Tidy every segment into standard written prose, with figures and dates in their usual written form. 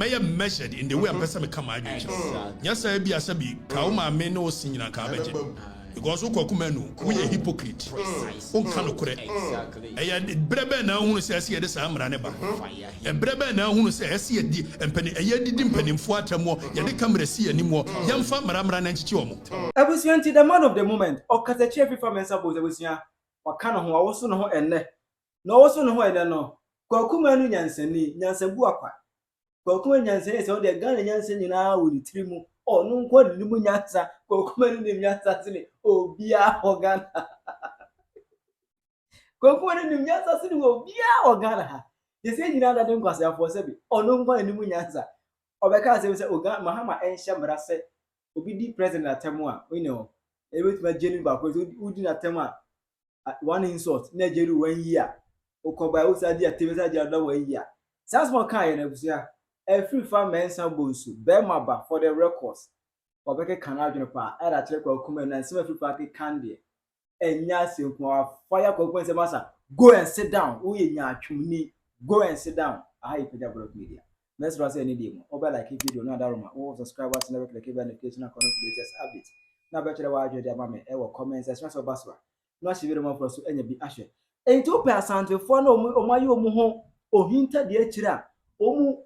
may measured in the way I'm person come out. Yes, I be a sabi, Kauma may no singing and cabbage. Because Kwaku Manu, we a hypocrite. Unkano correct. I had Brebe now who says here the Sam Raneba. And Brebe now who says here and Penny, a year didn't penny for more, yet come to see anymore. Young farmer Ramran and Chiomo. I was the man of the moment, Okatakyie Afrifa and suppose I was here. What kind of who I was no and no, also no, I don't know. Kwaku Manu Yanseni, Yansen Buakwa. Kwaku Yansen is all the gun and Yansen in our with the trimu. Oh, no, what the Munyasa, Kwaku Manu Yansasini, oh, Bia Organa. Kwaku Manu Yansasini, oh, Bia Organa. You say you know that don't Kwasea for Sebi, or no one in the Munyasa. Or because they say, oh, God, Mahama and Shamrase, will be the president at Temua, we know. Every my Jenny back was who did not Tema one insult, Nigeria 1 year. Okoba usadi activity the 1 year. Sounds more kind of every farm man some bonsu, Bemaba for the records. Or Becca Canal Juniper, add a check or come and some every party candy. And Yasim fire consequence massa. Go and sit down. Go and sit down. I Penyah media. Let's run any demo. Over like if you do not all subscribers never click notification and latest updates. Now better the wide your mammy ever comments as much as possible. No, she will more for any be asher. And 2% for no muho or hinter the echira. Omu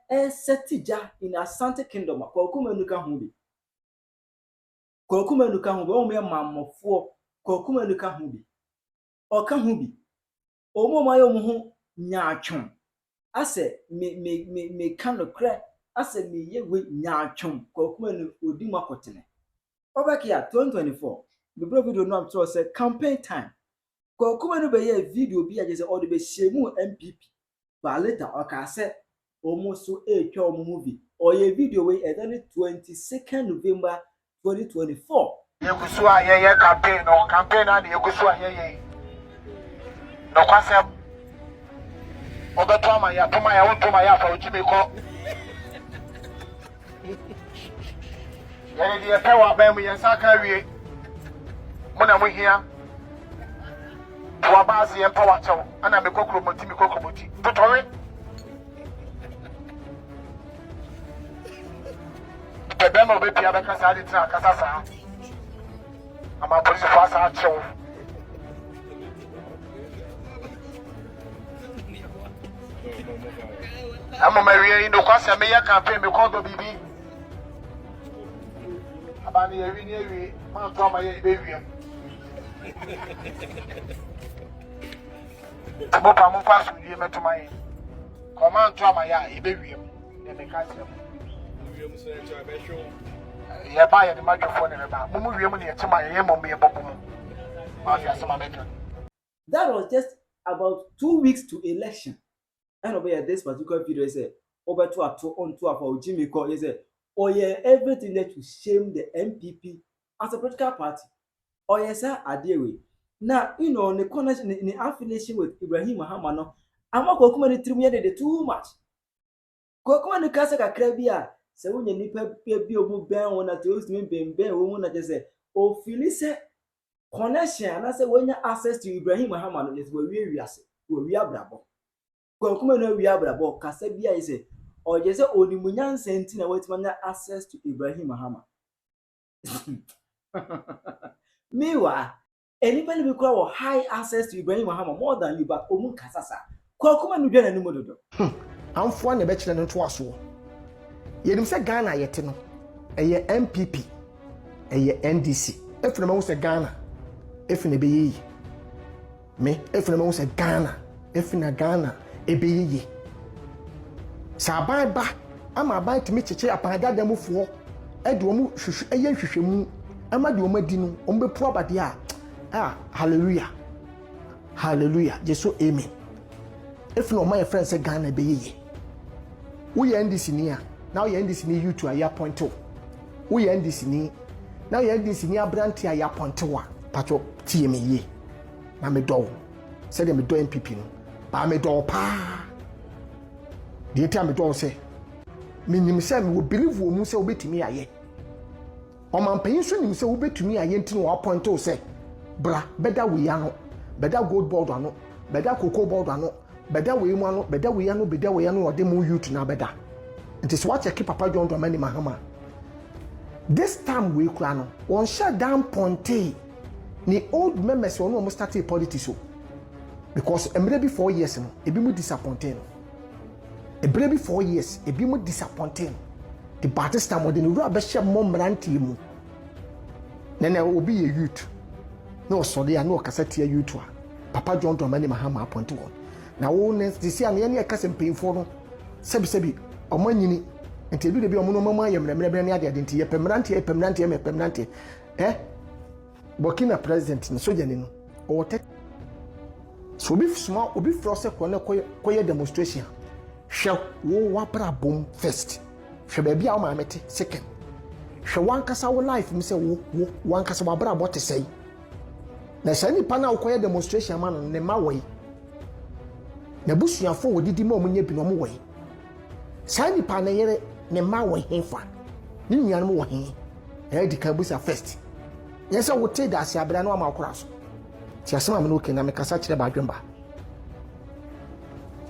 setija in Asante Kingdom. Kwaku Manu Hubi. Kwaku Manu Hubi. Oh, me mamma for Kwaku Manu Hubi. Or Kahubi. Omo mayo muho nyachum. I said, me kind of crack. I said, me ye with nyachum. Kwaku Manu Udima Kotene. Over here, 2024. The video no am say campaign time. Kwaku Manu be a video be just all the be shemu MPP. But later I say almost so a movie or a video way at 22nd November 2024. Yegusua ye campaign or campaign and Yegusua ye. No Kwasea. Ogatoma ya toma ya utoma ya for Jimiko. Yene die pewa ba mu yensa ka wie. Muna mu hia. Wa baasi en power chew ana me kokromoti totowe bebe mo be pia be kasa adi tra kasa sa ama police force a chew ama mawie ndo Kwasea me ya campaign me kondo bibi abani yewi ni ewi ma to ama ye be wiem Bopa mo pass with you to my command to my ya ebewiem na me ka se wiem so na try be show ya ba ya the microphone na ba mo wiem na ye chema ye mo me bobo mo ma fi asema better. That was just about 2 weeks to election. And over this particular video say over to for Jimmy call he said oh yeah everything that to shame the MPP as a political party. Oh yes sir adewe. Now, you know, the connection in the affiliation with Ibrahim Mahama, no, I'm not going to me too much. Kwaku Manu Kasa Krabia, so when you nipper be obu ben one at those men being ben woman that just say, oh, Phyllis connection, and I say when you access to Ibrahim Mahama is where we are bravo. Kwaku Manu we are bravo, Kasabia is it, or just only Munyan Sentina wait when access to Ibrahim Mahama. Meanwhile, anybody will call high access to Ibrahim Mahama more than you, but Omun Kasasa. Kwaku Manu Jana Numodo. I'm for the bachelor and twasso. Yedim say Ghana yet no. A MPP, a NDC. If the man say Ghana, if in a be me, if the man say Ghana, if in a Ghana, a be Sababa, I'm about to meet a panga demo for Edwamu, a young Shishimu, Amadu Medino, Ombe Probadia. Ah, hallelujah. Hallelujah. Just so amen. If no my friend say Ghana be ye. We end this in here. Now you end this in you to a year point two. We end this in here. Now you end this in here brand a year point two. Pacho TME ye. Na me do. Say me do MPP no. Ba me do pa. The time me do say. Me nim say me will believe wo mu say obetimi aye. O man pen so nim say obetumi aye nti no point two say. Bra, better we are no, better gold board ano, better cocoa board ano, better we ano, better we ano, better we ano, or demo you to na better. It is what you keep Papa John Mahama. This time we crano, one shut down Ponte. The old members will almost start politics. Because a baby 4 years, a bit more disappointing. A baby 4 years, a bit more disappointing. The Batista more than rubber share more team. Then there will be a youth. No, sorry, I know cassette youth. Papa John Mahama appointed one. Now, this year, any cousin paying for Sebi, or money. Until you be a monomama, you remember any other identity, a permanent, Burkina president in Sojanin or tech. So be small, or be frosted quiet demonstration. Shall war wapra boom first. Shall be our mammy second. Shall one cast our life, Mr. One cast our brother what to say. There's any panel quiet demonstration man on the Maway. The bush you forward did the moment you be no way. Sandy panayere. Ne ma wo henfa ni nuanu wo hen e di kabusa first yesa wo te da ase abra na ma akora so ti asema me no ke na me kasa kire ba dwemba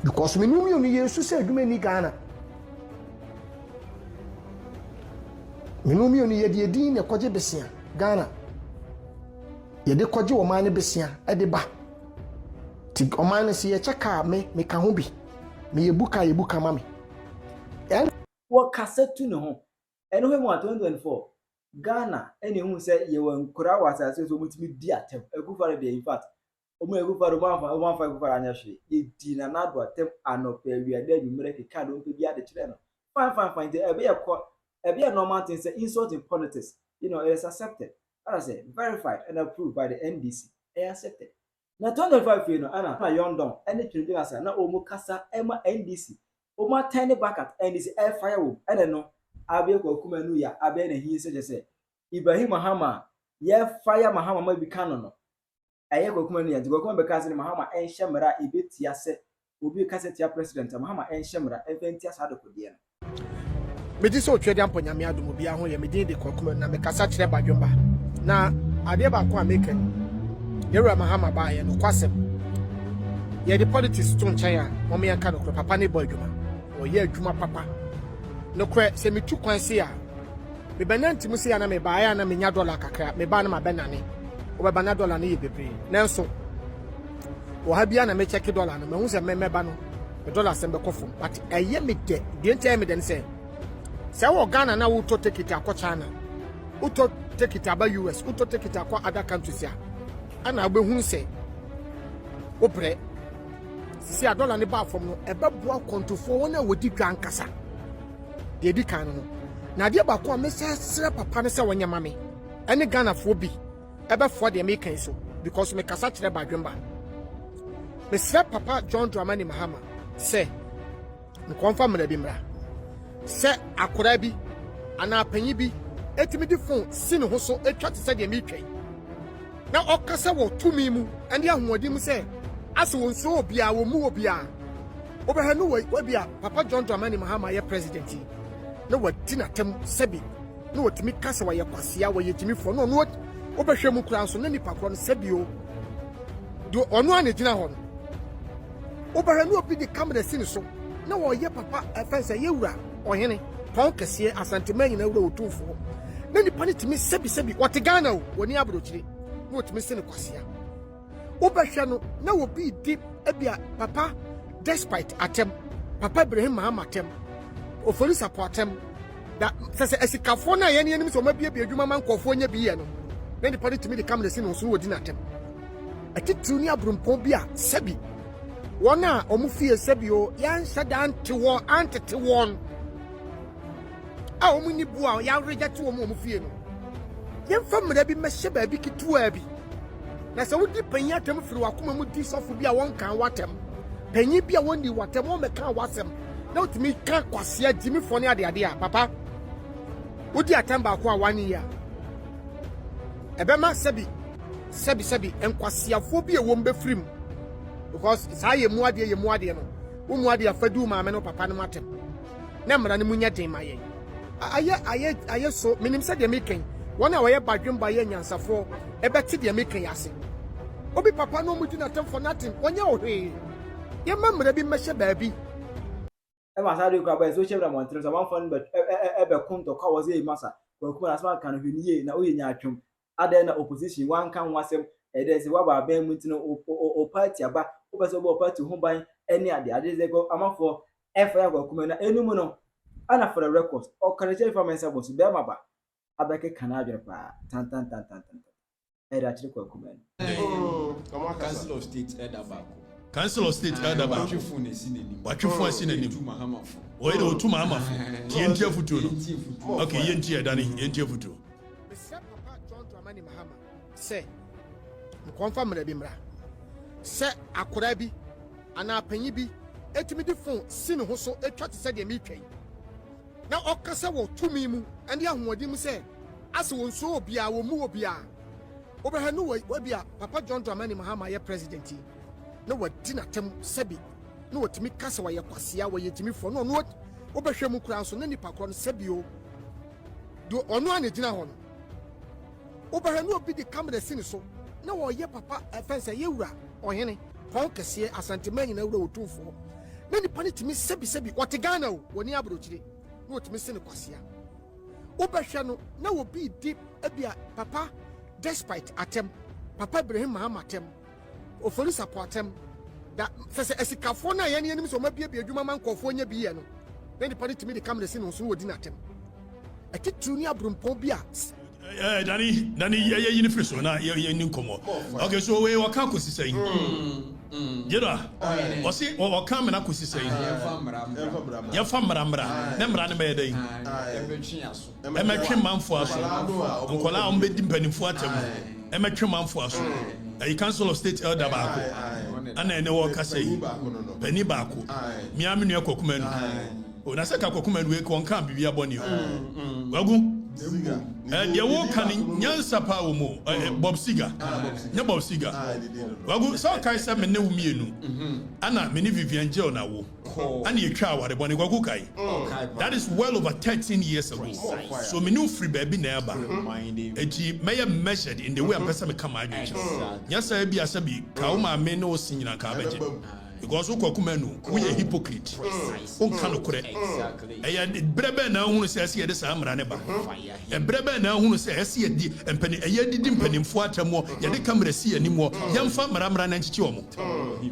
because me numi oni yesu se aduma ni Ghana me numi oni ye de din ne koje besia Ghana ye de koje wo ma ne besia e de ba ti o ma ne se ye cheka me ka ho bi me ye buka ma me what cassette to no and when 2024 Ghana any who said you were Kura was as so much me dear a good for the in fact o me good for 1.5 for anyashwe ye did another attempt and no pay we are there you make a card on be at the channel fine a be a normal thing say insult in politics it is accepted as I say verified and approved by the NDC accepted now 2025 Anna young down any children as na omo kasa ema NDC Oma tiny back at and this air firewood. I don't know. Abia Kwaku Manu ya Abia and he said, Ibrahim Mahama, fire Mahama might be canon. I ever come here to go because Mahama and Shamara a bit yase will be cassette president Mahama and Shamara and Ventias had a good year. Medi so twede amponya me adomo bia ho ye medi de Kwaku na me kasa kire badwomba na ade ba kwa make Yera Mahama ba ye no kwasem ye the politics to nchen a mo me yanka no papa ne boy dwuma o ye adwuma papa no kwe se me tu kwan se a me bananti mu se ya na me ba ya na me nya dollar kakra me ba na ma benane o ba na dollar ne ye bebre nanso o ha bia na me check dollar no me hu se me ba no me dollar se be kofo but eye me de ntia me den se wo Ghana na wo to take it akwa China wo to take it aba US wo to take it akwa other countries ya ana obehu se wo bre si a dollar ne ba fom no e be boa kontofo wona wodi twa nkasa de di kan no na de ba ko a me sere papa ne se wonya mame ene Ghana fo bi e be fo de me kan so because me kasa kire ba dwemba me sere papa John Mahama se me confirm me da bi mra se akora bi ana panyi bi etimi di phone si ne ho so etwa te se de me twai na okasa wo tumi mu ande ahoodi mu se aso won so obia wo mu obia obehanu we bia papa John Mahama ye president na wati na tem sebi na watimi kasa wa ye Kwasea wa ye timi fo no no obehwe mu kura so na nipa kro no sebi o do onu ane gina ho no obehanu obi di camera si ne so na wo ye papa efense ye wura ohene pon kese asantema nyina wura otumfo na nipa ne timi sebi wate Ghana o woni abrochire na watimi se ne Kwasea obehwe no na wo bi deep ebia papa despite atem papa Ibrahim Mahama atem ofori support atem da sese esikafo na ye ne nim so mabie adwuma man kofo nya bi ye no na nipa ne timi de camera si no so wodi na atem atitu ni abrumpon bi a sebi wona omufie sebi o yan shada antete won a omuni bua ya reject wo omufie no yen famra bi mehye ba bi kitua bi na se wodi Penyah tem firi wakoma mu di sofo bi a won kan watem panyi bi a woni watem o meka wasem na otimi ka Kwasea jimi fo ne ade a papa wodi atem ba ko a 1 year ebema sebi Kwasea fo bi e wo mbe firim because sa ye mu ade no wo mu ade afadu ma me no papa no matem na mra ne munya den ma ye aye so minim se de meken wona wo ye badwemba ye nyansafo ebeti de meken yase obi papa no mu di na tem for nothing wonya ohwe ye mamra bi mehye baabi ma sa de kwa ba so chebra montre so man fan be kunto kwa wo ze masa Kwaku Manu asma kan hweniye na oye nya atwom ade na opposition wan kan wasem ede se wa ba ban mutino o party aba o be so bo party ho ban ene ade ze go amafo efa ya Kwaku Manu na enum no ana for the records o kan che fa mensa bo so be ma ba abeke kan adwere pa tan era chiri Kwaku Manu Council of State Edabako. Council of State Edaba. Watchful synonym. Why do two Mahama? TNT Futu. Okay, Yentia Danny, Yentia Futu. Papa John Mahama say, confirm the Bimra. Say, Akorabi, and our Penyibi, etimi phone, sin whoso, a try to say the meeting. Now, Okasa will to me, and young Wadim say, as one so be our Mubia. Over her new way, Papa John Mahama, your president. No what dinner tem sebi no what me kasa wa Kwasea wa yetimi for no what obehwe mu kura so na nipa kro no sebio do ono ane dina ho no obehwe no obi di camera sin so na wo ye papa fense ye wura ohene pon kese asantema nyina wura otumfo na nipa ne timi sebi wote Ghana o woni abrochire na otimi sin Kwasea obehwe no na wo bi di abia papa despite atem papa Ibrahim Mahama atem ofori support them that say esikafo na ye ne nim so mabie adwuma man kofo nya bi ye no then the party to me the camera sin so wodi natem akitu ni abrumpo bi a Danny ye yin so na ye nin komo okay so we waka kosi sai jera o si o kam na kosi sai ya fa mra na mra ne be dai e metwe manfo aso nkola o be di mpanimfo atem e metwe manfo aso a Council of State Elder Bako, and then walk as a penny Bako, Miami Kwaku Manu. When I say Kwaku Manu, we can't be a bonny. Wagu, and you walk and Yansa Paumo, Bob Siga, no Bob Siga. Wagu, so Kai Sam and no Mienu, Anna, many Vivian Jonawo, and you cow, the Bonnie Wagukai. That is well over 13 years ago. So, me no free baby nearby. A may have measured in the way a person come out. Yes, I be a sabi, Kauma may no singing a cabbage. Because Kwaku Manu, we a hypocrite. Cannot correct. Brebe now who says here the Samraneba. And Brebe now who says here and Penny a year didn't penny for more, yet they come to see anymore. Young farm Ramran and Chiomo.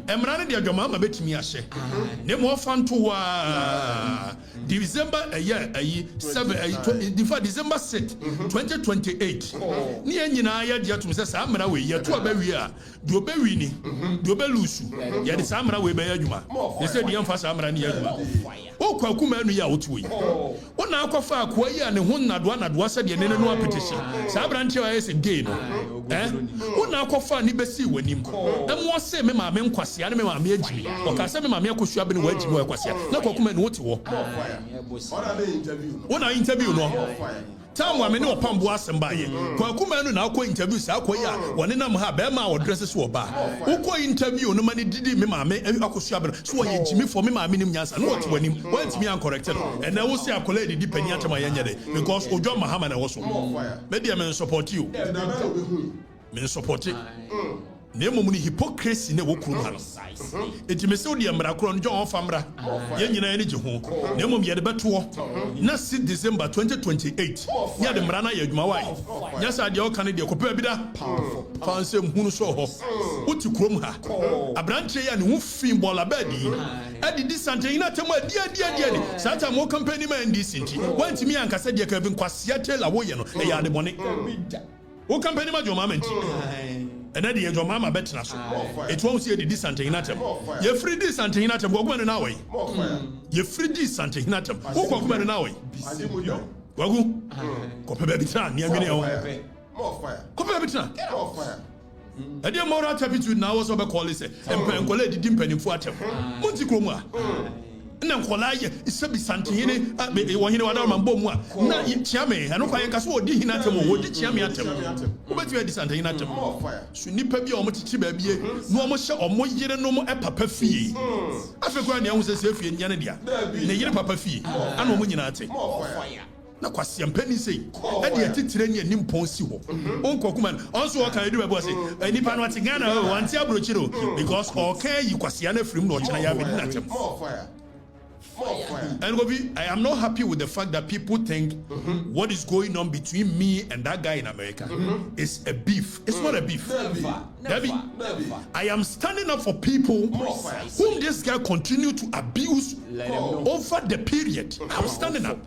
And Rana de Mama bet me a share. No more fun to December a year, December 6, 2028. Near Nina, dear to Mrs. Samra, we are to a barrier. Do Berini, do Belusu, yet the Samra. We be adwuma they said the emphasize amra ne adwuma o Kwaku Manu ya otuwi o na akwafa akwa yi ane ho nadoa said the nene no petition sa branche wa yes again o na akwafa ni besi wanim mo se me ma me Kwasea ne me ma me agimi o ka se me ma me akosua be ne wa agimi wa Kwasea na Kwaku Manu wote wo o interview no Time wa me ne opambo asembaye Kwaku Manu na akọ interview sa akọ ya woni nam ha be ma wo dress so ba ukọ interview no mani didi me ma me akosua be so ye jimi for me ma me nim nyansa no what wanim want me an corrected and na wo se akola didi Penyah atama yanya de because John Mahama na wo so me dia me support you me support it ne mom ni hypocrisy ne wo kurum ha no enti me se odi amra kro no John famra ye nyina ye ne je ho ne mom ye de beto na 6 December 2028 ya de mra na ye adwuma wai nya sa de o kan de ko pa bi da fanse hunu so ho uti kurum ha abranche ya ne hu fin bola badi adi disante ina temu adi ni sa ta mo company man ndc nti wanti mi ankasa de ka bi Kwasea tela wo ye no e ya de bone wo company ma John Mahama nti and then the John Mahama bet na so it won't see the disante hinatem ye free disante hinatem Kwaku Manu na way ye free disante hinatem wo Kwaku Manu na way wagu ko pe be tan ne amene ho ko pe be tan e dey moral turpitude na wo so be call say empenkola didi mpanimfo atem monti kromu a na nkola ye isabi santehene wo hene wada ma mbom a na chiame anu kwa yenka so odi hinatem wo di chiame atem wo beti edi santehene atem so nipa bi a omo titi ba bie no omo hye omo yire no mo papa fie afekwa ne ahu se fie nya ne dia ne yire papa fie ana omo nyina ate na Kwasea mpani sei e de atitire ne anim pon si ho on Kwaku Manu onso o kan edu be bo say nipa no ate Ghana o wanti abrochiro because o kan yi Kwasea na frim no o chana ya be di na tem And I am not happy with the fact that people think what is going on between me and that guy in America is a beef. It's not a beef. Never. I am standing up for people whom this guy continued to abuse over the period. I'm standing up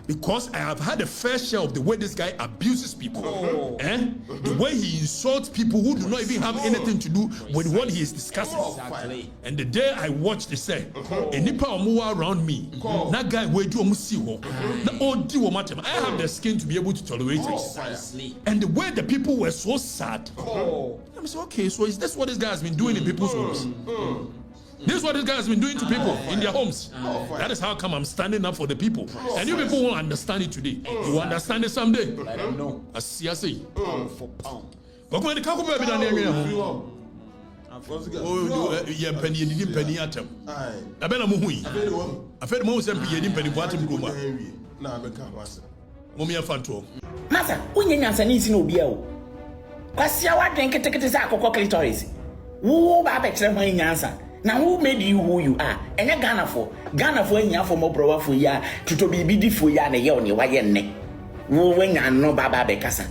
because I have had a fair share of the way this guy abuses people. The way he insults people who do not even have anything to do with what he is discussing. And the day I watched the say, Nipa omuwa around me, that guy where do I have the skin to be able to tolerate it. And the way the people were so sad. I'm saying, okay, so is this what this guy has been doing in people's homes? This is what this guy has been doing to people in their homes. That is how come I'm standing up for the people. And you people won't understand it today. You will understand it someday. Let them know. I see. Pound for pound. But when the Kwaku Manu down there, yeah, penny and penny atom. I bet I'm moving. I fed most MP penny bottom goma. Now I'm a canvas. Mumia Fanto. Master, when you answer needs no beer. Kwasea wa drink it is a clitoris. Who babetre when you answer. Now who made you who you are? And a Ghana for you for more browa for ya to be bidi for ya na ye on your wayenne. Who when you no baba bekasa.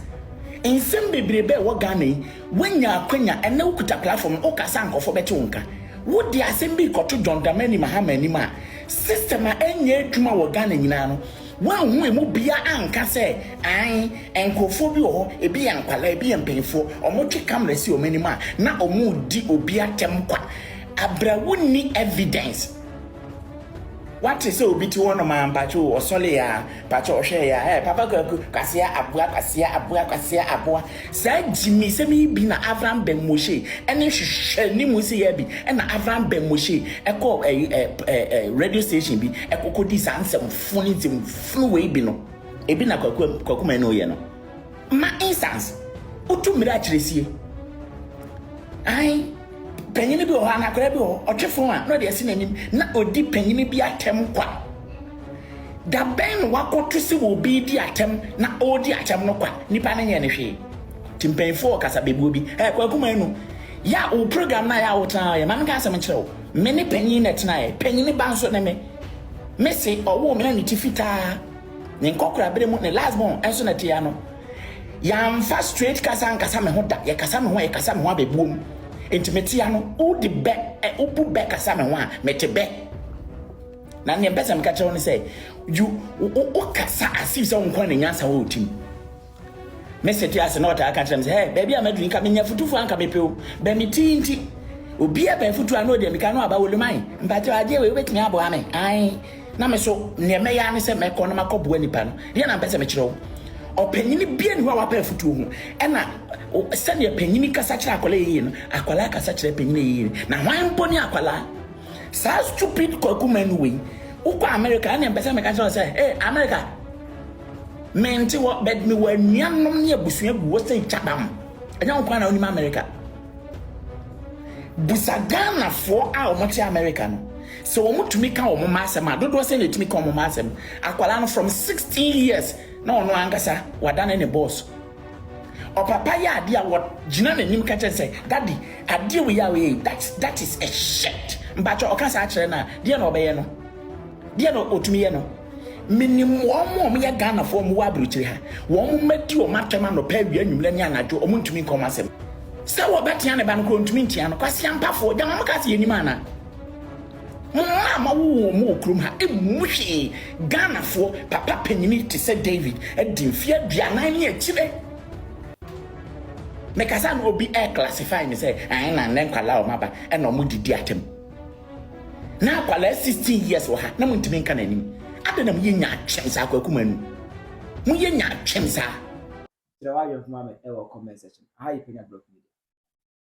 In some baby what Ghana when you are Kenya and no kuta platform okasanko for betunka. Would the assembly got to John Mahama anima? System enye tuma wa Ghana nyinano. One we mu bia anka say ai enkofo bi ho e bi ankwala e bi empemfo omoche camera si o manima na omu di obi atem kwa abrawuni evidence. What is so biti one man pacho or solia pacho share ya papa Kwasea abua say Jimmy say me bi na Avram Ben Moshe ene hwehwe ni mu say ya bi na Avram Ben Moshe e call a radio station bi e kokodi sansem funu we bi no e bi na Kwaku Manu ye no ma instance otu mira kiresie ai Penyini bi o ha na kora bi o twefo a no de ase nanim na odi penyini bi atem kwa da ben wakoto se wo bi di atem na odi atem no kwa nipa na nye ne hwe timpenfo kasa bebuo bi Kwaku Manu ya o program na ya wota ya man ka asem kyerɛw me ne penyini na tena ye penyini ba nso na me se owo me na ne tifita ne nkokora bere mu ne last born enso na tia no ya mfa straight kasa me ho da ya kasa me ho abebuo mu intimate ano o de be obu be kasa me ho a mete be na ne mpesa me ka kyerɛ no say you o kasa asif sɛ won kwan ne nyansa wo tim message ase na ota ka kyerɛ me say hey baby amadu nka me nya futufu anka me pe o be me tinti obi a be futu ano de me ka no aba woluman mpate ade we betimi abo ame ai na me so ne me ya ne sɛ me kɔ no makɔbo anipa no de na mpesa me kyerɛ o penyini bia ni wa pa futu ho ɛna send your penyini kasa kyerɛ akwala yi no akwala kasa kyerɛ penyini yi na hwan mponi akwala sa stupid Kwaku Manu we ukɔ America na mpesa me ka kyerɛ sɛ hey America menti wo bed me wa nuanom ne abusua gu wo sɛ chabam ɛnya wo kwan na oni America busagana for a wo te America no so wo mutumi ka wo ma asɛm a dodo sɛ na tumi ka wo ma asɛm akwala no from 16 years na ono angasa wadane ne boss o papa ya ade a what gina nanim ka kyerɛ sɛ daddy ade we ya we that is a shit mbacho o ka sa kyerɛ na de na obɛyɛ no de na otumi yɛ no minimum wo ya Ghana for mo wa abrochire ha wo mo mati o matema no pa wi anwumla ni anadwo o mo ntumi nkɔm asɛm sɛ wo betia ne ba no ko ntumi ntia no Kwasea mpafo de mo ka se yenim ana Mama wo krum ha emuhwe Ghana for papa penyini te say David edimfia duanan ne akire me kasa no obi classify me say ai na nen kwala o maba e no mo didi atem na kwala 16 years wo ha na mo ntimi nka nanim adana mo yenya atwem sa Kwaku Manu mo yenya atwem sa Tirawa yo mama e wo comment section ha yi Penyah block